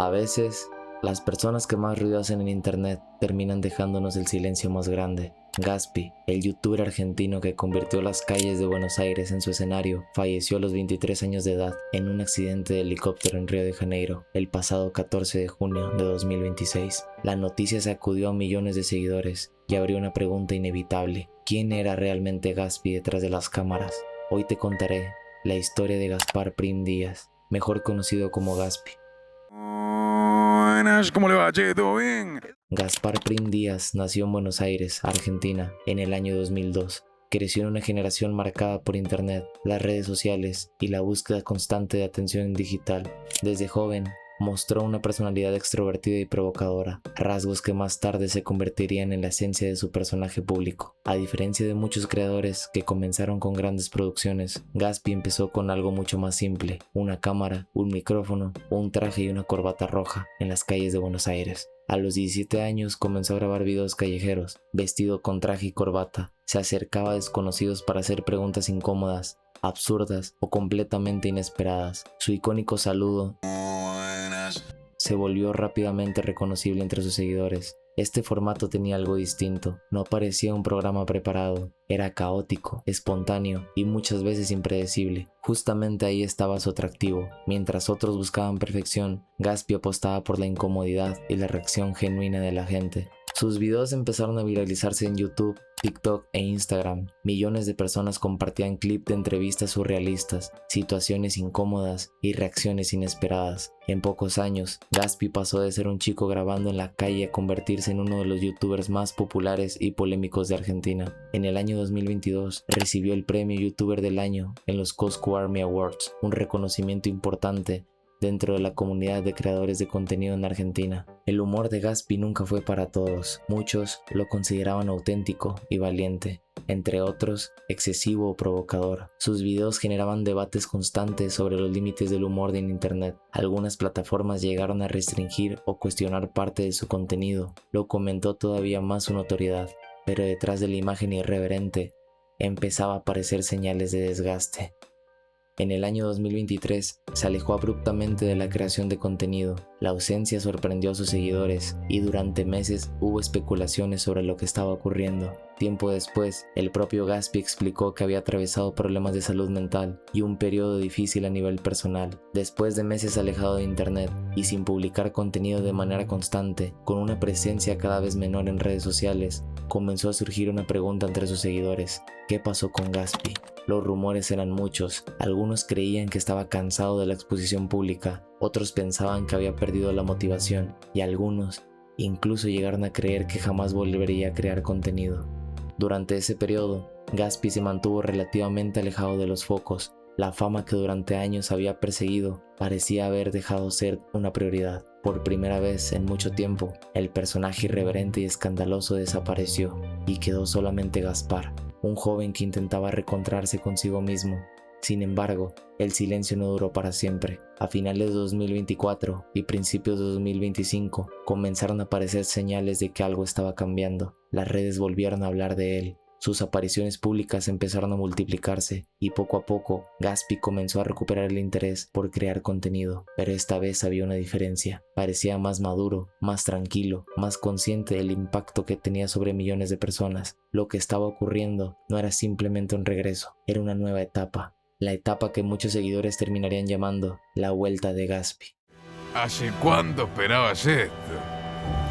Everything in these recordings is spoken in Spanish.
A veces, las personas que más ruido hacen en internet terminan dejándonos el silencio más grande. Gaspi, el youtuber argentino que convirtió las calles de Buenos Aires en su escenario, falleció a los 23 años de edad en un accidente de helicóptero en Río de Janeiro, el pasado 14 de junio de 2026. La noticia sacudió a millones de seguidores y abrió una pregunta inevitable: ¿quién era realmente Gaspi detrás de las cámaras? Hoy te contaré la historia de Gaspar Prim Díaz, mejor conocido como Gaspi. Buenas, ¿cómo le va, che? ¿Todo bien? Gaspar Prim Díaz nació en Buenos Aires, Argentina, en el año 2002. Creció en una generación marcada por internet, las redes sociales y la búsqueda constante de atención digital. Desde joven, mostró una personalidad extrovertida y provocadora, rasgos que más tarde se convertirían en la esencia de su personaje público. A diferencia de muchos creadores que comenzaron con grandes producciones, Gaspi empezó con algo mucho más simple: una cámara, un micrófono, un traje y una corbata roja en las calles de Buenos Aires. A los 17 años comenzó a grabar videos callejeros, vestido con traje y corbata. Se acercaba a desconocidos para hacer preguntas incómodas, absurdas o completamente inesperadas. Su icónico saludo se volvió rápidamente reconocible entre sus seguidores. Este formato tenía algo distinto, no parecía un programa preparado, era caótico, espontáneo y muchas veces impredecible. Justamente ahí estaba su atractivo. Mientras otros buscaban perfección, Gaspi apostaba por la incomodidad y la reacción genuina de la gente. Sus videos empezaron a viralizarse en YouTube, TikTok e Instagram. Millones de personas compartían clips de entrevistas surrealistas, situaciones incómodas y reacciones inesperadas. En pocos años, Gaspi pasó de ser un chico grabando en la calle a convertirse en uno de los youtubers más populares y polémicos de Argentina. En el año 2022, recibió el premio YouTuber del Año en los Coscu Army Awards, un reconocimiento importante dentro de la comunidad de creadores de contenido en Argentina. El humor de Gaspi nunca fue para todos. Muchos lo consideraban auténtico y valiente, entre otros, excesivo o provocador. Sus videos generaban debates constantes sobre los límites del humor en internet. Algunas plataformas llegaron a restringir o cuestionar parte de su contenido. Lo comentó todavía más su notoriedad, pero detrás de la imagen irreverente empezaba a aparecer señales de desgaste. En el año 2023 se alejó abruptamente de la creación de contenido. La ausencia sorprendió a sus seguidores y durante meses hubo especulaciones sobre lo que estaba ocurriendo. Tiempo después, el propio Gaspi explicó que había atravesado problemas de salud mental y un periodo difícil a nivel personal. Después de meses alejado de internet y sin publicar contenido de manera constante, con una presencia cada vez menor en redes sociales, comenzó a surgir una pregunta entre sus seguidores: ¿qué pasó con Gaspi? Los rumores eran muchos. Algunos creían que estaba cansado de la exposición pública, otros pensaban que había perdido la motivación y algunos incluso llegaron a creer que jamás volvería a crear contenido. Durante ese periodo, Gaspi se mantuvo relativamente alejado de los focos. La fama que durante años había perseguido parecía haber dejado ser una prioridad. Por primera vez en mucho tiempo, el personaje irreverente y escandaloso desapareció y quedó solamente Gaspar, un joven que intentaba reencontrarse consigo mismo. Sin embargo, el silencio no duró para siempre. A finales de 2024 y principios de 2025 comenzaron a aparecer señales de que algo estaba cambiando. Las redes volvieron a hablar de él. Sus apariciones públicas empezaron a multiplicarse y poco a poco Gaspi comenzó a recuperar el interés por crear contenido, pero esta vez había una diferencia. Parecía más maduro, más tranquilo, más consciente del impacto que tenía sobre millones de personas. Lo que estaba ocurriendo no era simplemente un regreso, era una nueva etapa, la etapa que muchos seguidores terminarían llamando la vuelta de Gaspi. ¿Hace cuánto esperabas esto?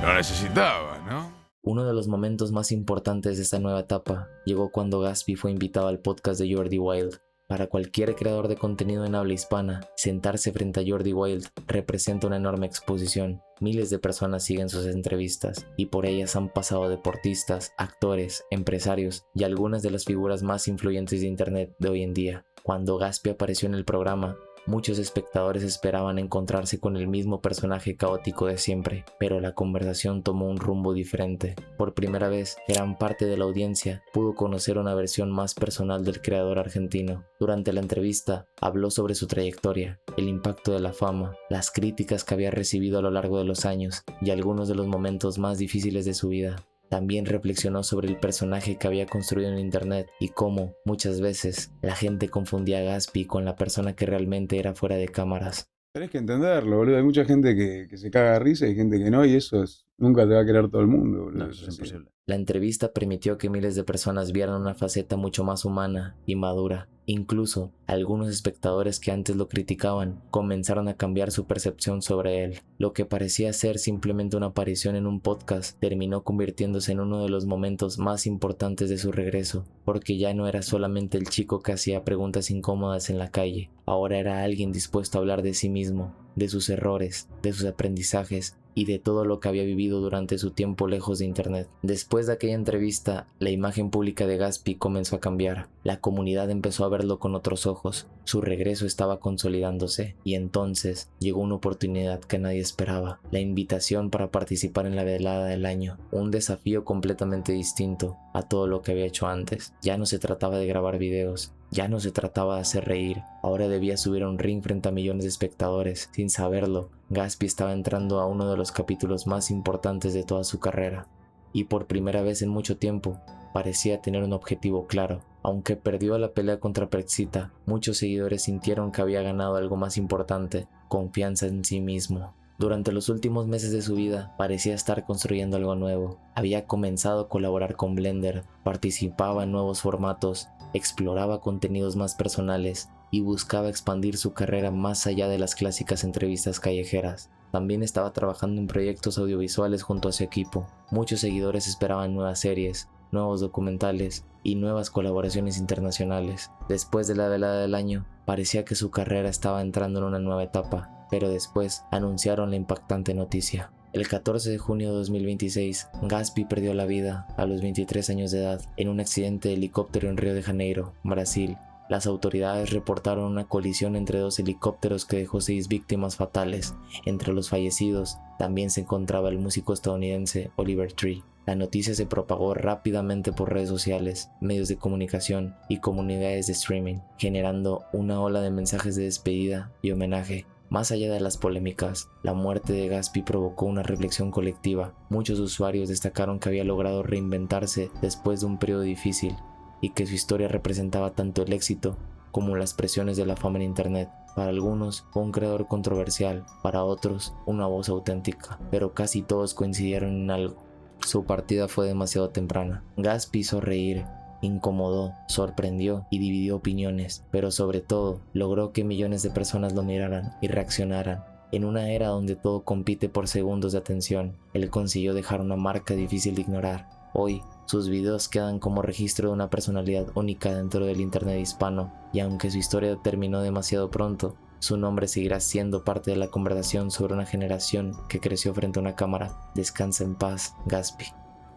Lo necesitabas, ¿no? Uno de los momentos más importantes de esta nueva etapa llegó cuando Gaspi fue invitado al podcast de Jordi Wild. Para cualquier creador de contenido en habla hispana, sentarse frente a Jordi Wild representa una enorme exposición. Miles de personas siguen sus entrevistas y por ellas han pasado deportistas, actores, empresarios y algunas de las figuras más influyentes de internet de hoy en día. Cuando Gaspi apareció en el programa, muchos espectadores esperaban encontrarse con el mismo personaje caótico de siempre, pero la conversación tomó un rumbo diferente. Por primera vez, gran parte de la audiencia pudo conocer una versión más personal del creador argentino. Durante la entrevista, habló sobre su trayectoria, el impacto de la fama, las críticas que había recibido a lo largo de los años y algunos de los momentos más difíciles de su vida. También reflexionó sobre el personaje que había construido en internet y cómo, muchas veces, la gente confundía a Gaspi con la persona que realmente era fuera de cámaras. Tenés que entenderlo, boludo. Hay mucha gente que se caga de risa y gente que no, y eso es, nunca te va a querer todo el mundo, boludo. No, eso es así. imposible. La entrevista permitió que miles de personas vieran una faceta mucho más humana y madura. Incluso algunos espectadores que antes lo criticaban comenzaron a cambiar su percepción sobre él. Lo que parecía ser simplemente una aparición en un podcast terminó convirtiéndose en uno de los momentos más importantes de su regreso, porque ya no era solamente el chico que hacía preguntas incómodas en la calle, ahora era alguien dispuesto a hablar de sí mismo, de sus errores, de sus aprendizajes y de todo lo que había vivido durante su tiempo lejos de internet. Después de aquella entrevista, la imagen pública de Gatsby comenzó a cambiar. La comunidad empezó a verlo con otros ojos. Su regreso estaba consolidándose y entonces llegó una oportunidad que nadie esperaba, la invitación para participar en la velada del año, un desafío completamente distinto a todo lo que había hecho antes. Ya no se trataba de grabar videos, ya no se trataba de hacer reír, ahora debía subir a un ring frente a millones de espectadores. Sin saberlo, Gatsby estaba entrando a uno de los capítulos más importantes de toda su carrera, y por primera vez en mucho tiempo, parecía tener un objetivo claro. Aunque perdió la pelea contra Prexita, muchos seguidores sintieron que había ganado algo más importante, confianza en sí mismo. Durante los últimos meses de su vida, parecía estar construyendo algo nuevo. Había comenzado a colaborar con Blender, participaba en nuevos formatos, exploraba contenidos más personales y buscaba expandir su carrera más allá de las clásicas entrevistas callejeras. También estaba trabajando en proyectos audiovisuales junto a su equipo. Muchos seguidores esperaban nuevas series, nuevos documentales y nuevas colaboraciones internacionales. Después de la velada del año, parecía que su carrera estaba entrando en una nueva etapa, pero después anunciaron la impactante noticia. El 14 de junio de 2026, Gatsby perdió la vida a los 23 años de edad en un accidente de helicóptero en Río de Janeiro, Brasil. Las autoridades reportaron una colisión entre dos helicópteros que dejó 6 víctimas fatales. Entre los fallecidos también se encontraba el músico estadounidense Oliver Tree. La noticia se propagó rápidamente por redes sociales, medios de comunicación y comunidades de streaming, generando una ola de mensajes de despedida y homenaje. Más allá de las polémicas, la muerte de Gatsby provocó una reflexión colectiva. Muchos usuarios destacaron que había logrado reinventarse después de un periodo difícil y que su historia representaba tanto el éxito como las presiones de la fama en internet. Para algunos fue un creador controversial, para otros una voz auténtica, pero casi todos coincidieron en algo: su partida fue demasiado temprana. Gatsby hizo reír, incomodó, sorprendió y dividió opiniones, pero sobre todo logró que millones de personas lo miraran y reaccionaran. En una era donde todo compite por segundos de atención, él consiguió dejar una marca difícil de ignorar. Hoy, sus videos quedan como registro de una personalidad única dentro del internet hispano, y aunque su historia terminó demasiado pronto, su nombre seguirá siendo parte de la conversación sobre una generación que creció frente a una cámara. Descansa en paz, Gatsby.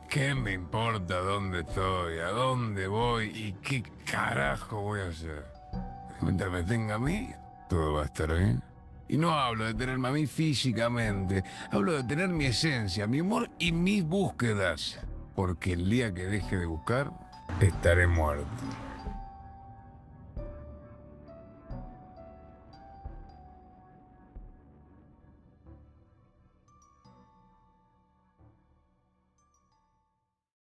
¿Qué me importa dónde estoy, a dónde voy y qué carajo voy a hacer? Mientras me tenga a mí, todo va a estar bien. Y no hablo de tenerme a mí físicamente, hablo de tener mi esencia, mi humor y mis búsquedas. Porque el día que deje de buscar, estaré muerto.